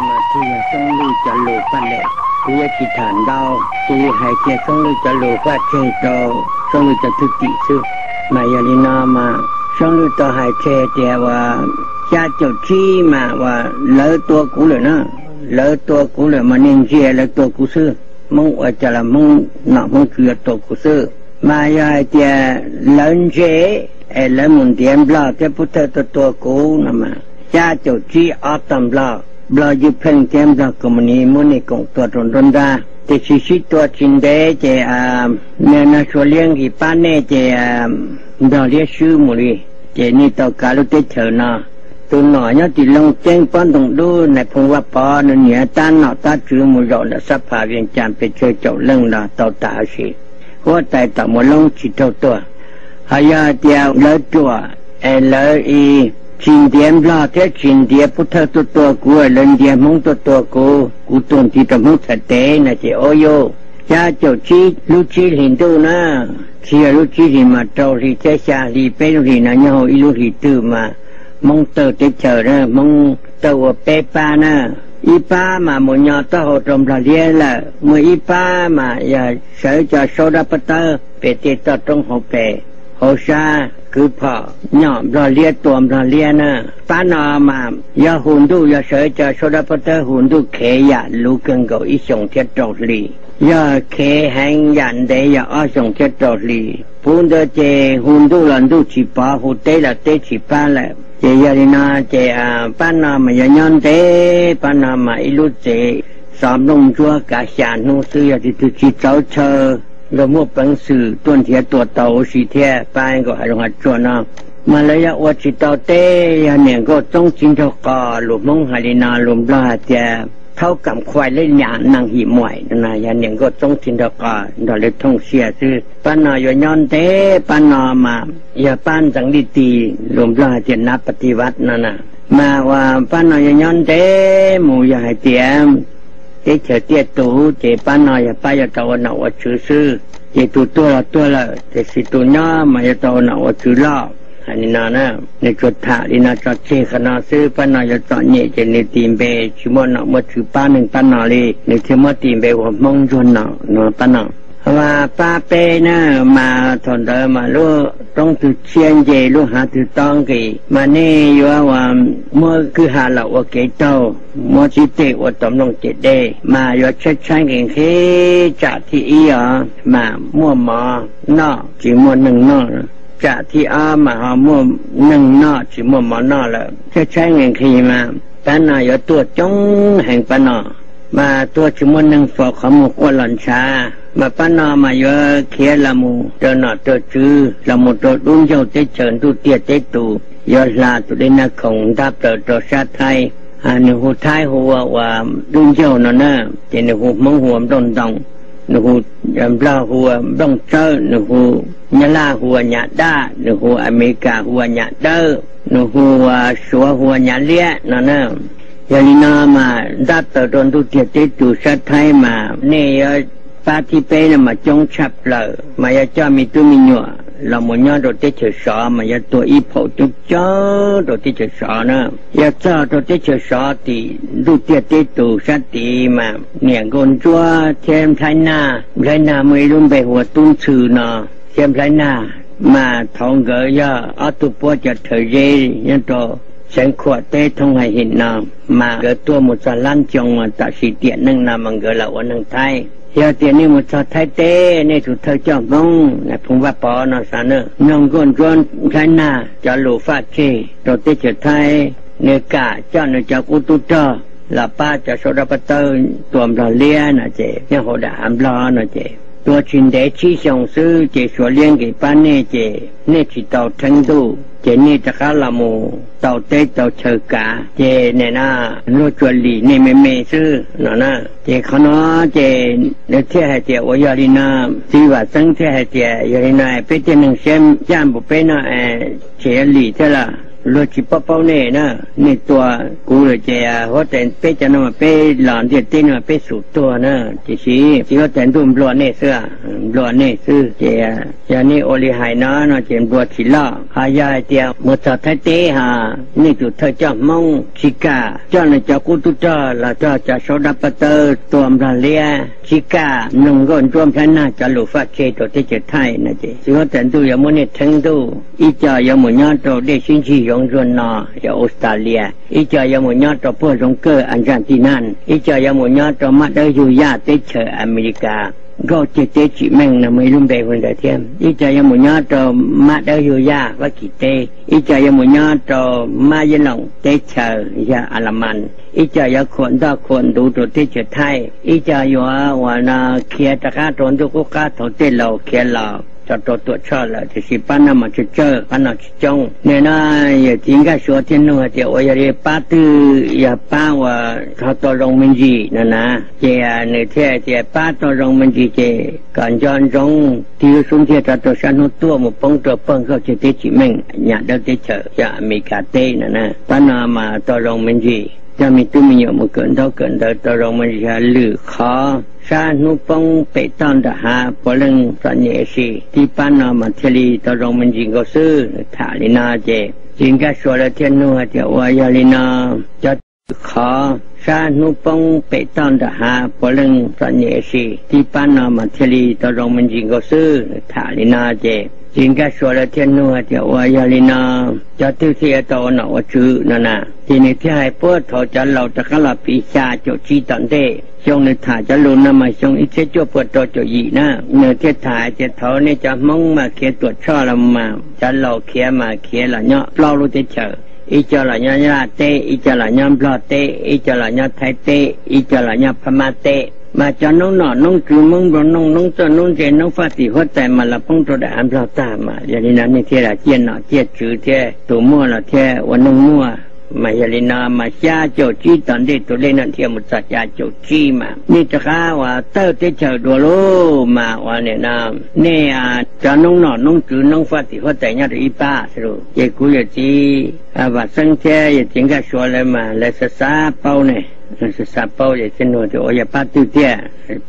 mà thì xong lưu cho lù phát lệ thì chỉ thản đau thì hai kia xong lưu cho lù phát chơi cho xong lưu cho thực kỹ sư mà giờ đi nào mà xong lưu cho hai chơi thì và cha chỗ chi mà và lỡ tua cũ rồi nó lỡ tua cũ rồi mà nên chia lỡ tua cũ sư mong ở chả là mong nọ mong chưa tua cũ sư mà giờ thì lớn chế lớn muốn tiền bao cái bút thơ tua cũ nè mà cha chỗ chi ở tầm bao bao nhiêu phần tiền ra công ty muốn đi công tác trốn ra thì chỉตัวจริงเด้เจเนี่ยนะชวนเลี้ยงกี่ป้าเนี่ยเจเราเรียกชื่อหมดเลยเจนี่ต่อการรู้เตเฉยนะตัวหน่อยเนี่ยติลงเจ้งป้อนตรงดูในพงว่าปอเนี่ยตาหน่อตาจื้อมือเราเนี่ยสัพพะเวียงจันทร์ไปเจอเจ้าเรื่องละต่อตาสิหัวใจต่อมาลงจิตตัวหายาเดียวเลิศตัวเลยอีจินเดียมลาเทจินเดียพุทธตัวกูเลินเดียมงตัวกูตุนที่ตมุสเตนะเจโอโยยาเจ้าชีลูชีหินดูนะเชียลูชีหิมาเจ้าลีเจชาลีเป็นลีนะเนาะอีลูลีตื่นมามงเตอเตเจอนะมงเตอเปปานะอีป้ามาหมุนยอตะโหตรมละเลียละมืออีป้ามาอย่าเสือจะโซดาปเตอเปติตตรงหัวเปโฮชาคือพอหย่อมเราเลียตัวเราเลียนะป้านอมาอย่าหุ่นดูอย่าเสือจะโซดาปเตอหุ่นดูเขยะลูกเกาอีสงเทตรลีอย่าเคแหงยันเดียอ้อส่งเทตรลีพูนเดเจหุ่นดูหลันดูจีป้าหุ่นเตละเตจีป้าละเจยารินาเจป้านอมาอย่าย้อนเตป้านอมาอิลุเจสามลงจัวกาชานุซื้อที่ตุจีเจ้าเชอเรามั่วปังสื่อต้นเทียตัวเต่าสีเทียป้ายก็หายลงหัดจวนนะมาเลยว่าจิตเต่าเตยเนี่ยก็ต้องจินทกาหลุมมงหารินาหลุมลาเจเท่ากับควายเล่นหยานังหิมวยนะยันเนี่ยก็ต้องจินตกาดอเล็กท่องเสียซื้อป้านอยย้อนเตป้านอมาอย่าป้านสังดิตีรวมราเจนับปฏิวัตินั่นนะมาว่าป้านอยย้อนเตหมู่ใหญ่เตียมเตเฉเตียตูเจป้านอยป้ายตะวันออกชื่อเจตัวละเจสิตุญามาตะวันออกชื่อล่ออันนี้นะในจุดถ่ายนะจุดเชขณะซื้อป้านอยตอนนี้จะในทีมเบชิมอนมาถือป้าหนึ่งป้านอเลยในทีมทีมเบว่ามองจนเนาะป้านอว่าป้าเป้นะมาทนเดิมมาลูกต้องถือเชียนเจลูกหาถือต้องกี่มาเนี่ยว่าเมื่อคือหาเราว่าเกตโตเมื่อจิตเตว่าตอมลงเจเดมาอยู่ชัดชันเก่งขี้จัดที่อีอ๋อมามั่วหมอนอจีมั่วหนึ่งนอจากที่อามาหามั่วหนึ่งนอจีมั่วหมอนอแล้วชัดชันเก่งขี้มาป้านอยู่ตัวจงแห่งป้านอมาตัวจีมั่วหนึ่งฝอกขมุกว่าหล่อนชามาป้านอมาเยอะเขียละมูเดินหนอตัวจื้อละมูตัวดุ้งเจ้าเตเฉินตุเตียเตตูยอดลาตุเดนักของดับตัวชาติไทยอันหูไทยหัวว่าดุ้งเจ้านั่นนะเจนหูมังหัวดงดงนหูยำปลาหัวดงเจ้านหูยาลาหัวหยาด้านหูอเมริกาหัวหยาเด้อนหูสัวหัวหยาเลี้ยนั่นนะยาลินามาดับตัวตุเตียเตตูชาติไทยมาเนี่ยปาที่เป็นมาจงฉับเลยมายาจ้ามีตัวมีหนัวเราหมดยอดตัวเฉยสอมายาตัวอีพอตุกจ้าตัวเฉยสอนะยาจ้าตัวเฉยสอตีดูเตียเตตูสัตติมาเนี่ยกนจัวเทียมไทยนาไม่รุ่มไปหัวตุ้นชื่อเนาะเทียมไทยนามาทองเกยาอัตุปัวจะเถยเยยันโตเสียงขวดเต้ทงให้เห็นนามาเกิดตัวมุสลันจงตัดสิเตียนั่งนามังเกลาวันนั่งไทยเฮียเตียนี่มุสไทยเต้ในสุดเธอเจ้าบ้งในพงว่าปอนอสานน้องก้นจวนไทยนาจะหลูฟ้าเชตัวเตจไทยเนกาเจ้าเนจากอุตุเตอลาป้าจะโซดาปเตอร์ตัวมลาเลียนะเจเนี่ยหัวดาอัมลานะเจตัวชินเดชีส่งซื้อเจสัวเลี้ยงกี่ป้าเนเจเนจิตเต่าทั้งดูเจนี่ตะคาลามูเต่าเต้เต่าเชกาเจเนี่ยนะโลจวลีเนี่ยไม่ซื้อเนาะนะเจขณะเจเนเทียเจวายาลินาสีว่าสังเทียเจยาลินาเป็นหนึ่งเซมจามบุเป็นเจลีเท่าละ รู้จิปป้าเนี่ยนะนี่ตัวกูเลยเจ้าเขาแต่เป๊ะจะนำเป๊ะหลานเดียดเต้นมาเป๊ะสุดตัวนะจีซีที่เขาแต่งตัวบลัวเนี่ยเสื้อบลัวเนี่ยซื้อเจ้าอย่างนี้โอลิหายนะนะเจ้าบลัวชิล่าหายาเดียวมุดสัตย์เตะฮะนี่ตัวเธอจะมองชิกาเจ้าเนี่ยจะกูตุจ้าละเจ้าจะโซดาปเตอร์ตัวมราเลียชิกานุ่งก้นร่วมท่านน่าจะหลุดฟ้าเชตัวที่จะไทยนะเจ้าที่เขาแต่งตัวอย่างมันเนี่ยทั้งตัวอีจ่าอย่างมันยอดตัวเด็กชิ้นชี้ยงจวนนอจากออสเตรเลียอีจ่าอย่างมันยอดตัวพวกรงเกอร์อันจันที่นั่นอีจ่าอย่างมันยอดตัวมาได้อยู่ยาติเชออเมริกาก็เจเจจิแม่งนะไม่รู้เบคนใดเทียมอีจ่าอย่างมันยอดตัวมาได้อยู่ยาว่ากี่เตอีจ่าอย่างมันยอดตัวมาเยลงเตเชอยาอัลมันอีจ่าอย่างคนต่อคนดูตัวที่เชไทยอีจ่าอยู่ว่านาเขียตะก้าตนทุกข์ก้าถอดเตเราเขียเราจะตัวชอบแล้วที่สิป้านามาจะเจอป้านาจะจงเนี่ยนะอย่าทิ้งกันชัวร์ที่นู่นเดี๋ยวอย่าเรียป้าตื้ออย่าป้าว่าเขาตัวลงมันจีนั่นนะเจ้าเนี่ยเจ้าป้าตัวลงมันจีเจ้าการย้อนจงที่สุนทรตัวฉันตัวมุปงตัวเปิงเขาจะติดจิเมงอย่าเดินติดเจอจะมีกาเต้นั่นนะป้านามาตัวลงมันจีจะมีตุ้มเหยาะมุเกินเท่าเกินตัวลงมันจะหรือขอชาหนุปงเปตันดาหาพลังสัญญาสีที่ปานามาเทลีตรองมันจิงก็ซื้อถาลินาเจจิงก็สวดเทียนนัวเจวายาลินาจะขอชาหนุปงเปตันดาหาพลังสัญญาสีที่ปานามาเทลีตรองมันจิงก็ซื้อถาลินาเจจิงก็สวดเทียนนัวเจวายาลินาจะตื้อเสียตัวหนอชื่อนั่นนะทีนี้ที่ให้พวกเขาจะเราจะกลับปีชาโจชีตันเดช่วงในถ่ายจะลุ้นนะมาช่วงอีเจ้าปวดตัวจะยีนะเนื้อเที่ถ่ายจะเท่านี่จะมองมาเขียนตัวช่อละมาจะเราเขียนมาเขียนละเนาะเปล่ารู้จะเจออีเจ้าละเนาะยาเตอีเจ้าละเนาะปลาเตอีเจ้าละเนาะไทยเตอีเจ้าละเนาะพม่าเตมาจะน้องหนอน้องจือมึงบนน้องเจ้าน้องเจน้องฟ้าสีหัวใจมาละพงตัวได้อันปลาตามาอย่างนี้นั้นนี่เที่ยละเจียนหนอเจียจือเที่ยตัวมั่วละเที่ยวันน้องมั่วมายาลินามาชาโจจีตอนเด็กตัวเล่นนั่นเทียมุสัจยาโจจีมานี่จะข้าว่าเต้าเตเชดัวโลมาวันเนี่ยนะเนี่ยจะน้องหนอน้องจือน้องฟ้าติเขาแต่งงานอีป้าสรุปเจ้าคุยจีว่าสังเกตอย่าจิงก็ชัวร์เลยมาเลยศึกษาเป้าเนี่ยศึกษาเป้าอย่างเช่นว่าจะโอ้ยป้าตุ้ยเตี้ย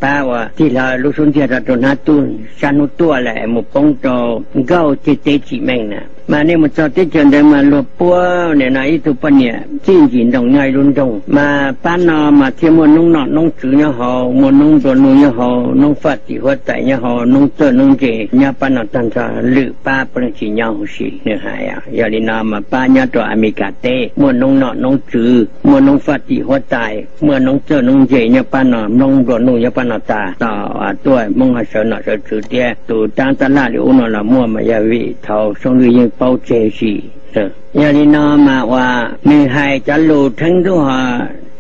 ป้าว่าที่เราลูกสุนทรเราตัวนัดตุนชานุตัวแหละหมุปงโตเก้าเจเตจิแมงนะมาเนี่ยมันจะติดจนได้มาลบปัวเนี่ยนะอีตุปเนี่ยจริงจริงตรงไงรุ่นตรงมาป้านอมาเที่ยวมันน้องหนอน้องจือเนี่ยหอมันน้องตัวนุ่งเนี่ยหอน้องฟัดที่หัวใจเนี่ยหอน้องเตอน้องเจเนี่ยป้านอตันจะหรือป้าปริจิเนี่ยหูสีเนี่ยหายยาลินามาป้าเนี่ยตัวอเมริกาเต้มันน้องหนอน้องจือมันน้องฟัดที่หัวใจเมื่อน้องเตอน้องเจเนี่ยป้านอน้องตัวนุ่งเนี่ยป้านอตาต่อตัวมงหาเสนอเสถือเตี้ยตัวตั้งตลาดหรืออุณหละมั่วมายาวิเท่าทรงยิงเป้าเจสียาลินามาว่ามีให้จะรู้ทั้งตัว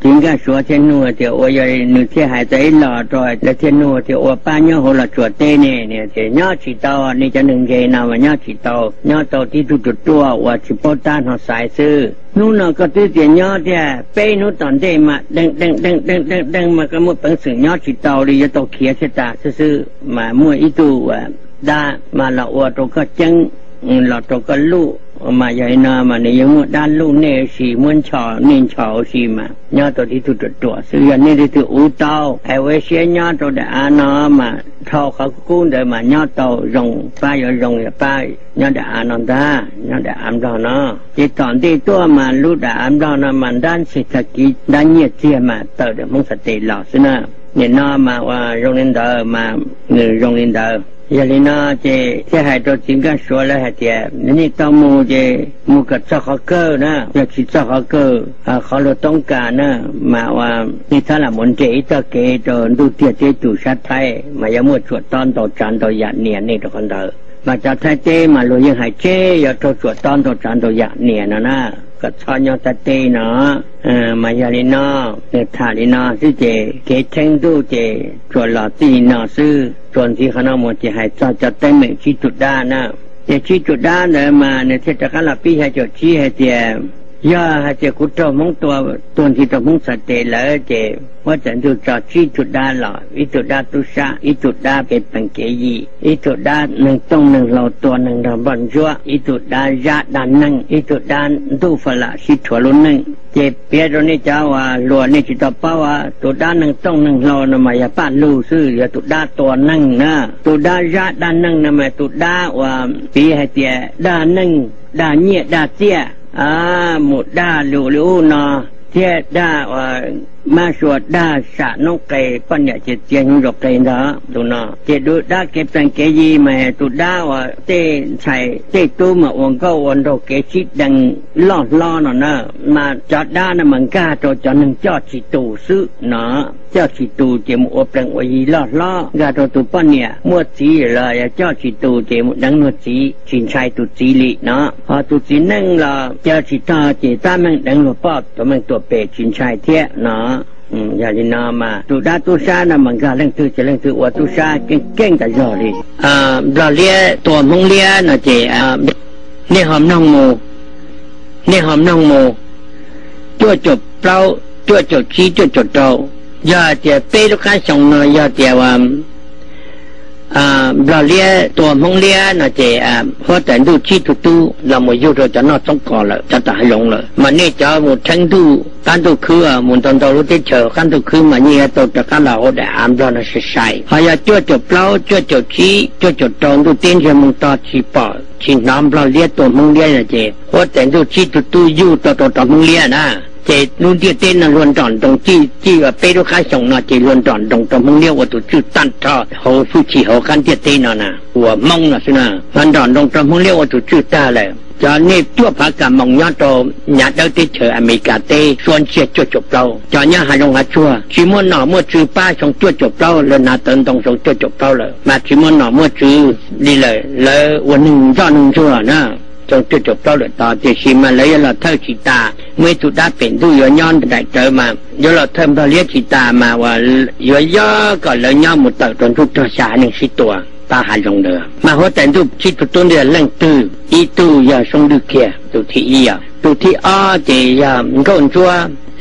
จริงก็ชัวเทนัวเที่ยวอยนึกที่หายใจหล่อจอยและเทนัวเที่ยวป้าเนาะหัวละชัวเต้เนี่ยเที่ยวเนาะฉีดตัวนี่จะหนึ่งเจนาว่าเนาะฉีดตัวเนาะตัวที่ตัวว่าชิปต้านหัวสายซื้อนู่นก็ตื้อเตียนเนาะเที่ยวเป้นู่นตอนเดมาดังมาก็มุดเป็นสิ่งเนาะฉีดตัวเลยจะตัวเขียเสตาซื้อมามั่วอีตัวด่ามาละอวดตัวก็จังเราตัวก็ลู่มาใหญ่นามาเนี่ยยังมุดด้านลู่เนสีม้วนฉอเนินฉอสีมาเนาะตัวที่ตัวซื้อเนี่ยที่ตัวอูเต้าไอเวเชียเนาะตัวเดอานามาท่อเขากู้เดินมาเนาะตัวรงป้ายรงอย่าป้ายเนาะเดอานันดาเนาะเดอามดานะที่ตอนที่ตัวมาลู่เดอามดานะมันด้านเศรษฐกิจด้านเงียบเจียมาเติร์ดมึงสติหล่อสินะเนี่ยนามาว่าโรงเรียนเดิมมาเงินโรงเรียนเดิมยาลินาเจที่ให้ตัวจริงก็ชัวร์แล้วเหรอเจ้านี่ต้องมูเจมูกับเจ้าเขาเกอร์นะอยากคิดเจ้าเขาเกอร์เขาเราต้องการนะมาว่านี่ถ้าละมุนเจอีตะเกตัวดูเตี้ยเจตูชัดไทยมายังมัวชวดตอนต่อจานต่อหยาดเนียนนี่ตัวคนเดิมมาจากไทยเจมาลุยยังหายเจอย่าตัวชวดตอนต่อจานต่อหยาดเนียนนะก็ชอนยอตเตเนาะมายาลินาเนี่ยทาลินาสิเจเกเชงดูเจจวนหล่อตีนาซื้อจวนที่คณะมวลจะให้จะเต็มชี้จุดด้านนะจะชี้จุดด้านเลยมาเนี่ยเทศกาลปีให้จดชี้ให้เจ ย่าเจ้ากุศลมงตัวที่ตัวมงสัตเตแล้วเจ้าว่าจะดูจอดที่จุดด้านหล่ออิจุดด้านตุชาอิจุดด้านเป็นปังเกยีอิจุดด้านหนึ่งต้องหนึ่งเราตัวหนึ่งเราบรรจุอิจุดด้านยะด้านหนึ่งอิจุดด้านดูฝรั่งสิถั่วลุ่นหนึ่งเจ็บเปียตรงนี้เจ้าว่าหลวงนี่จิตเป้าว่าตัวด้านหนึ่งต้องหนึ่งเรานำมาอย่าป้าลู่ซื่ออย่าตัวด้านตัวหนึ่งนะตัวด้านยะด้านหนึ่งนำมาตัวด้านว่าปีให้เตี้ยด้านหนึ่งด้านเนี้ยด้านเตี้ยหมดด้านลู่นอเทียด้าว่ามาสวดด้าสะนกไก่ปัญญาเจตเจียงยกไก่นะดูนะเจดูด้าเก็บสังเกยีมาตุด้าว่าเต้ใส่เต้ตู้มาองก็วันโรเกชิดดังล่อหน่ะนะมาจอดด้านะมันก้าตัวจอหนึ่งจอดสิตูซื้อนะจอดสิตูเจมอเปล่งว่ายีล่อกาตัวตุปัญญามัวสีเลยจอดสิตูเจมดังมัวสีชินชัยตุสีลินะพอตุสีนั่งละจอดสิตาเจตามันดังหลวงพ่อตัวมันตัวเป็ดชินชัยเทียนะอย่าลินามาตุดาตุชานะมันก็เรื่องตัวจะเรื่องตัวว่าตุชาเก่งแต่ยอดเลยเราเลี้ยตัวมงเลี้ยนะเจนี่หอมน้องโมตัวจบเปล่าตัวจบชี้ตัวจบโตอย่าเจเป้ลูกค้าส่งเนยอย่าเจว่าเราเลี้ยตัวมงเลี้ยนะเจเพราะแต่ดูชี้ตู้เราไม่ยุ่งเราจะนอดต้องก่อนเลยจะตายลงเลยมันนี่จะหมดทั้งดูการดูคือมุนตอนเรารู้ที่เจอการดูคือมันนี่ตัวจะการเราได้อ่านเราในใส่พยาจ้วจบเปล่าจ้วจบชี้จ้วจบตรงดูเต้นจะมึงต่อชี้ปอชี้น้ำเราเลี้ยตัวมงเลี้ยนะเจเพราะแต่ดูชี้ตู้ยู่ตัวมงเลี้ยนะเจนู่นที่เต้นน่ะล้วนจอนตรงจี้ว่าเป้ลูกค้าส่งน่ะเจล้วนจอนตรงมึงเลี้ยว่าตัวชื่อตั้นท่อเขาสู้ชี้เขากันที่เต้นน่ะหัวมงน่ะสินะมันจอนตรงมึงเลี้ยว่าตัวชื่อตาเลยจอนนี่ตัวพักกับมองยอดโตหยาดเดินที่เฉยอเมริกาเต้ส่วนเชียจบเราจอนเนี่ยหาลงหาชัวชิมอนหน่อเมื่อชื่อป้าส่งจบเราเลยนาเตินตรงส่งจบเราเลยมาชิมอนหน่อเมื่อชื่อนี่เลยวันหนึ่งจอนหนึ่งชัวนะจงจบเราเลยต่อจะชิมาเลยเราเท่าชิตาเมื่อตุดาเป็นดูย้อนได้เจอมาเดี๋ยวเราเทิมเราเรียกชิตามาว่าย่อก็เลยย่อหมดตัดจนทุกตัวสาหนึ่งสิตัวตาหายลงเดือมาหัวแต่ดูชิดตัวเดือเล่งตื้ออีตู้อย่าทรงดูเขียตุที่อีอ่ะตุที่อ้อเจียมก้นชัว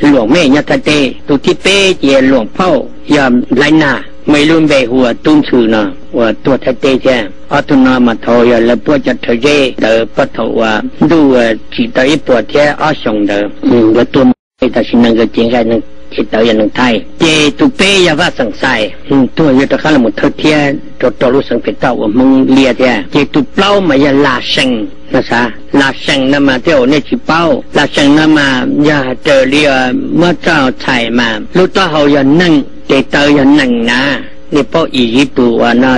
หลวงแม่ยัตเตตุที่เป้เจียหลวงพ่อยามไรนาไม่ลืมเบหัวตุ้นชื่อนะว่าตัวทัตเตแจ้อัตนามาทอยแล้วพวกจะเทเจเดอปะทว่าดูจิตใจปวดแท้อ้อส่งเดอแล้วตัวไม่ตัดสินนั่งก็จริงใจนั่งจิตใจอย่างนั่งไทยเจตุเป้ยาว่าสังสัยตัวยุทธการละมุทเทียตัวรู้สังเกตว่ามึงเลียแท้เจตุเปล่ามาอย่าลาเซงนะซะลาเซงนั่นมาเที่ยวในจิเป้าลาเซงนั่นมาอย่าเจอเรียเมื่อเจ้าไทยมาลูกตัวเขาอย่านั่งเจเตออย่านั่งนะนี่พออียิปต์ว่าน่า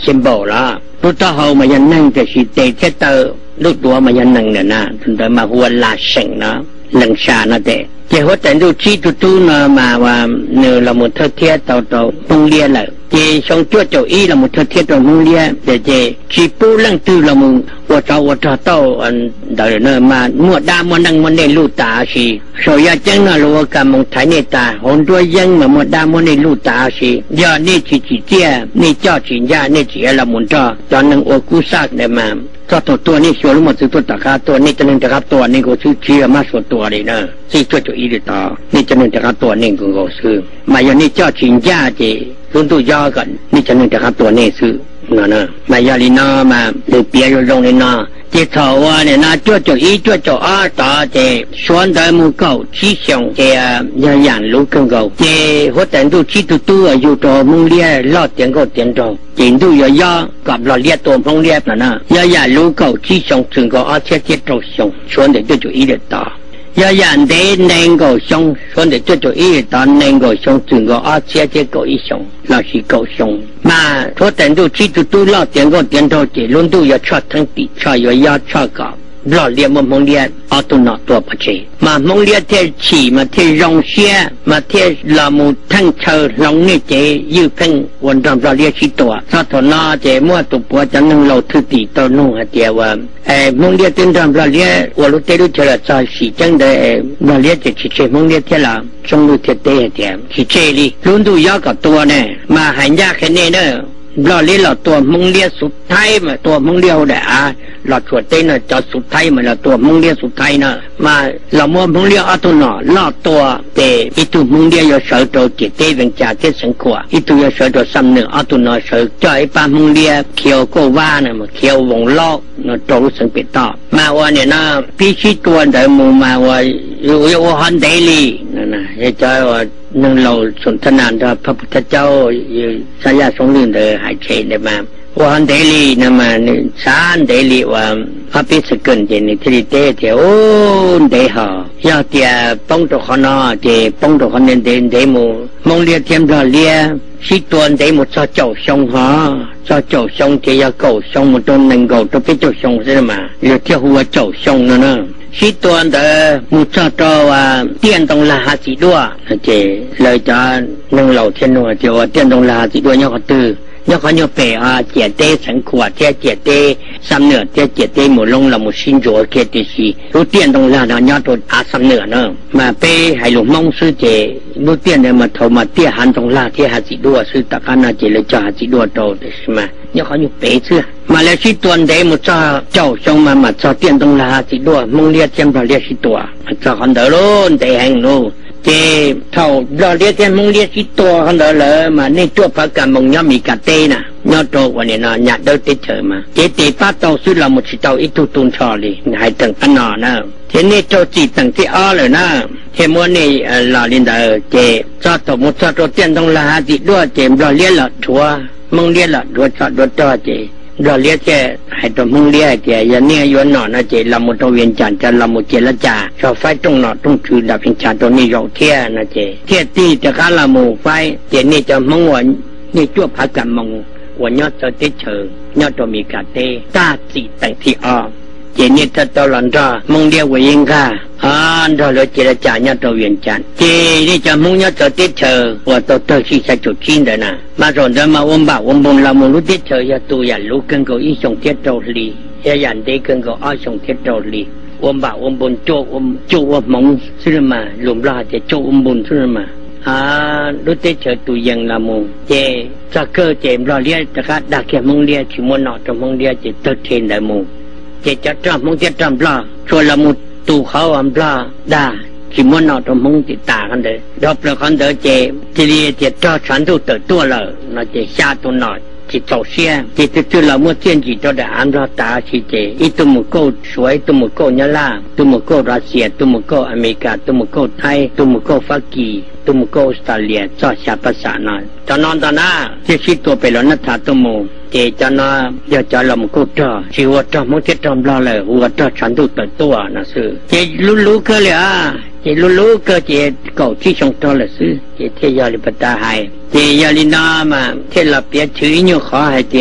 สิมโบละลูกตัวเขามายันนั่งแต่สิเตเจเตอลูกตัวมายันนั่งเนี่ยนะถึงได้มาหัวลาเซงนะหลังชานะเตเจ้าหัวแต่ดูชี้ตู้นะมาว่าเนื้อละมุทเทียต่อมงเลียเลยเจ้าชงจ้วเจ้าอีละมุทเทียต่อมงเลียเจ้าชีปูลังตื้อละมุว่าเจ้าอันเดินเนื้อมามัวดามัวนั่งมันในลูตาสิโซยาจังน่ะรู้ว่ากำมงไทยเนตาหนตัวยังมามัวดามัวในลูตาสิยอนี่จีเจียนี่เจ้าจินยานี่จีละมุนจ้าจอนนังโอกุซักเดมาก็ตัวนี้ส่วนหมดคือตัวตาคาตัวนี้จะนึงจะรับตัวนี้ก็ชื่อเชียมาส่วนตัวเลยนะที่ช่วยตัวอีเดต่อนี่จะนึงจะรับตัวนี้ก็ซื้อมาอย่างนี้เจ้าชิงย่าเจรุ่นตัวยอกันนี่จะนึงจะรับตัวนี้ซื้อนะมายาลีนามาเดือเปียอยู่ลงในนาเจ้าเขาว่าเนี่ยนะจ้วอีจ้วอาตาเจส่วนแต่มูเก่าชี้ชงเจยาหยานลูกเก่าเจหัวแต่ดูชี้ตัวอยู่ตัวมุงเลี้ยลอดเตียงก็เตียงตรงจินดูย่อกับเราเลี้ยตัวมุงเลี้ยนะยาหยานลูกเก่าชี้ชงถึงก็อาเชียเจตรงชงส่วนแต่จ้วอีเดตายาหยานเดนงก็ชงส่วนแต่จ้วอีตอนนงก็ชงถึงก็อาเชียเจก็อีชงเราสิก็ชงมาหัวแต่ดูชี้ตัวลอดเตียงก็เตียงตรงเจลุ้นดูอย่าชอบทั้งปีชอบอย่าชอบกับเราเลี้ยมงเลี้ยเอาตัวนอตัวปัจจัยมามงเลี้ยเที่ยฉีมาเที่ยรองเสียมาเที่ยลามูทั้งเชอลองนี่เจยืดเพ่งวันดำเราเลี้ยชิตัวสะทนนาเจมั่วตุปัวจังนึงเราทุติตัวนุ่งเดียวว่ามงเลี้ยเต็มดำเราเลี้ยวันรุ่งเตลุเจริญใจสีจังได้เราเลี้ยจะชิเชมงเลี้ยเที่ยละจงรู้เที่ยเตะเดียชิเชลีลุ้นดูยากับตัวเนี่ยมาหายากแค่นี้เนอะ เราเลี้ยเราตัวมึงเลี้ยสุดท้ายมาตัวมึงเลี้ยวได้เราชวดเต้นจะสุดท้ายมาเราตัวมึงเลี้ยสุดท้ายนะมาเรามัวมึงเลี้ยเอาตัวหน่อล่อตัวเตอีตัวมึงเลี้ยอยู่เสือตัวเจเต้เป็นจ่าเจสังขวาอีตัวอยู่เสือตัวซ้ำหนึ่งเอาตัวหน่อเสือจ่อยปามึงเลี้ยเขียวก็ว่านะมาเขียววงล้อนะตัวรู้สึกเป็นต่อมาวันเนี่ยนะพี่ชี้ตัวเดิมมาว่าอยู่ฮันเดลีนั่นนะใจว่านั่งเราสนทนากับพระพุทธเจ้าสายาสงฆ์เดินหายใจได้มาวันเดลีนั่นมาสานเดลีว่าพระพิสกุลเจนิทริเตเทโอเดหอยาเตียป้องตัวขณะเจป้องตัวขณะเดมูมองเลียเทียมเราเลียสิตัวเดมูจะเจ้าชงหาจะเจ้าชงเจียเก่าชงมันตัวหนึ่งเก่าตัวเป็นเจ้าชงใช่ไหมเลียเที่ยวหัวเจ้าชงนั่นนะสิตัวเดมุจตัวว่าเตียนตรงลาหาสิดัวเจเลยจะนั่งเหล่าเทียนนัวเจว่าเตียนตรงลาหาสิดัวยอดตื้อยอดเขายอดเปเจียเต้สังขวดเจียเต้ซ้ำเนื้อเจียเต้หมุนลงเราหมุนชินโจเกติสีรู้เตียนตรงลาเนาะยอดตัวซ้ำเนื้อเนาะมาเป้ให้หลวงมองซื้อเจรู้เตียนเนี่ยมาโทรมาเตี้ยหันตรงลาที่หาสิดัวซื้อตะการนาเจเลยจะหาสิดัวโตใช่ไหมยอดเขาอยู่เป้ซื้อมาแล้วสิตัวเดมุจ้าเจ้าชงมาจ้าเตียนตรงลาสิดัวมงเลียเทียมเราเลียสิตัวจ้าคนเดินล้นเตะแหงโนเจเท่าเราเลียเทียมมงเลียสิตัวคนเดินเลยมาในตัวพักการมงย่อมีกาเต้น่ะยอดโตวันนี้นะหยาดเดินติดเฉยมาเจตีป้าเต่าซื้อเราหมดสิเต่าอีตุตุนชอลีให้ตั้งปนอนะเจนี่เจ้าจีตั้งที่อ้อเลยนะเทมัวนี่ลาลินเดอเจจ้าตัวมุจ้าตัวเตียนตรงลาสิด้วยเจเราเลียละชัวมงเลียละดัวจ้าดัวจ้าเจเราเลี้ยแค่ให้ตัวมึงเลี้ยแค่ยันเนี่ยย้อนหนอนะเจลำมุตเวียนจันจะลำมุเจรจาชอบไฟตรงหนอตรงคือดับพิญชาตัวนี้ยกเทียนะเจเทียตีจะการลำมุไฟเจนี่จะมึงวันนี่ชั่วพักกันมึงวันยอดจะติดเชิงยอดตัวมีกาเตตาจีแต่งที่ออกเจนี่ถ้าตัวหลังจ้ามึงเลี้ยไว้ยิงค่ะเราเลยเจรจาเนี่ยตัวเวียนจันเจนี่จะมึงเนี่ยจะติดเชิงว่าตัวที่จะจุดชิ้นเดินนะมาสอนเดินมาวันบ่าววันบุญเรามึงรู้ติดเชิงอย่าตัวอย่ารู้กันก็อีส่งเทียโตลีอย่ายันเด็กกันก็อ้อส่งเทียโตลีวันบ่าววันบุญโจวันมงสุดมาหลุมลาจะโจวันบุญสุดมารู้ติดเชิงตัวยังละมึงเจจะเกิดเจมเราเลี้ยจะกัดดักแค่มึงเลี้ยชิมวนนอตัวมึงเลี้ยจะตัดเทนได้มึงเจจะจำมึงจะจำปลาชวนละมุดตูเขาอันปลาด่าชิมวนนอตัวมึงติดตากันเลยรอบละคนเดอเจทีนี้เจจ้าฉันตัวตัวเลยน่าจะชาตัวหน่อยจิตเจ้าเสียจิตตัวละมุดเจียนจิตตัวเดอันเราตาชิเจอีตัวมุโกสวยตัวมุโกยาลาตัวมุโกรัสเซียตัวมุโกอเมริกาตัวมุโกไทยตัวมุโกฟากีตัวมุโกออสเตรเลียจ้าชาภาษาหน่อยตอนนั้นตอนน่ะที่ชิดตัวไปแล้วนัทธาตัวมุเจจานาเดี๋ยวจะลำกูจ้าชีวะจ้ามึงจะจำเราเลยหัวจ้าฉันตัวนะซื้อเจรู้ก็เลยเจรู้ก็เจเก่าที่ชงตัวเลยซื้อเจเทียลิปตาไฮเจยาลินามาเทลเปียชื่อนี่ขอให้เจ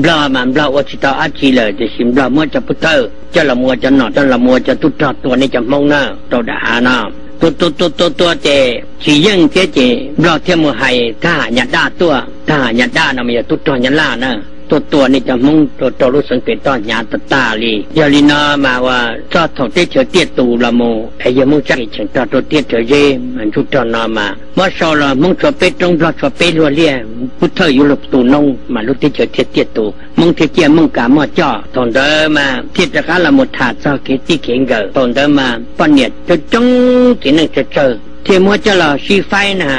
บลามันบลาวัชิตาอาชีเลยจะชิมบลามัวจะพุทธจะละมัวจะหนอจะละมัวจะตุตาตัวนี้จะมองหน้าตัวด่าหน้าตัวเจชียังเจบลาเทียมให้ถ้าหยาดาตัวถ้าหยาดานะมันจะตุตาหยาล่านะตัวนี่จะมุ่งตัวรู้สังเกตตอนหยาตาลียาลินามาว่าชอบถอดเตี้ยเตี้ยตูละโมไอ้ยมุ่งจักเฉียงตัวเตี้ยเย่มันทุกตอนนามาเมื่อสอละมุ่งชอบเป็ดตรงชอบเป็ดรัวเลี่ยพุทธอยู่หลบตูนงมาลุเตี้ยเตี้ยตูมุ่งเตี้ยมุ่งกามั่วจ่อตอนเดิมมาที่จะการละหมดถาดเจ้าเกติเข่งเกอตอนเดิมมาปนเนียจะจ้องที่นั่งจะเจอเที่มัวจะละชีไฟนะ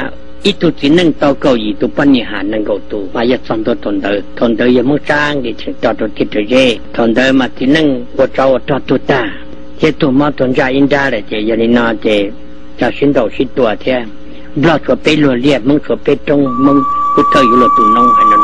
อีตุจินั่งโตเกาอีตุปัญญานั่งเกาตูมายัดสันตัวทนเดอยังมุ่งสร้างดิฉันตัวติดเย่ทนเดอมาที่นั่งวัดเจ้าตัวตาเจตุมาทนใจอินดาเลยเจยานินาเจจะชินดอกชินตัวเทียบลอดชัวเป็ดรัวเลียมึงชัวเป็ดตรงมึงพุทธอยู่หลบตูนงอันนั้น